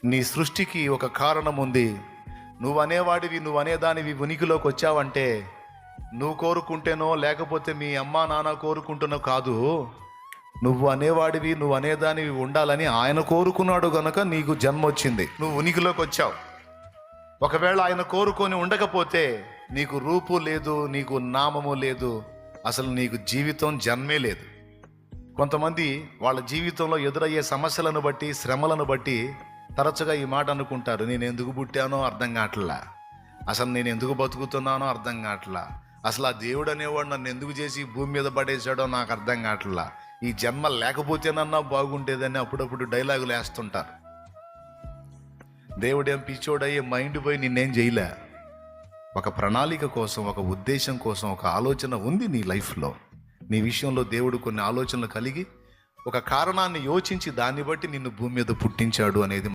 నీ సృష్టికి ఒక కారణం ఉంది. నువ్వు అనేవాడివి, నువ్వు అనేదానివి ఉనికిలోకి వచ్చావంటే నువ్వు కోరుకుంటేనో లేకపోతే మీ అమ్మా నాన్న కోరుకుంటున్నావు కాదు. నువ్వు అనేవాడివి, నువ్వు అనేదానివి ఉండాలని ఆయన కోరుకున్నాడు గనుక నీకు జన్మ వచ్చింది, నువ్వు ఉనికిలోకి వచ్చావు. ఒకవేళ ఆయన కోరుకొని ఉండకపోతే నీకు రూపు లేదు, నీకు నామము లేదు, అసలు నీకు జీవితం జన్మే లేదు. కొంతమంది వాళ్ళ జీవితంలో ఎదురయ్యే సమస్యలను బట్టి, శ్రమలను బట్టి తరచుగా ఈ మాట అనుకుంటారు, నేను ఎందుకు పుట్టానో అర్థం కావట్లా, అసలు నేను ఎందుకు బతుకుతున్నానో అర్థం కావట్లా, అసలు ఆ దేవుడు అనేవాడు నన్ను ఎందుకు చేసి భూమి మీద పడేసాడో నాకు అర్థం కావట్లా, ఈ జన్మ లేకపోతేనన్నా బాగుండేదని అప్పుడప్పుడు డైలాగులు వేస్తుంటారు. దేవుడేం పిచ్చోడయ్యే మైండ్ పోయి నిన్నేం చేయలే. ఒక ప్రణాళిక కోసం, ఒక ఉద్దేశం కోసం, ఒక ఆలోచన ఉంది నీ లైఫ్లో. నీ విషయంలో దేవుడు కొన్ని ఆలోచనలు కలిగి ఒక కారణాన్ని యోచించి దాన్ని బట్టి నిన్ను భూమి మీద పుట్టించాడు అనేది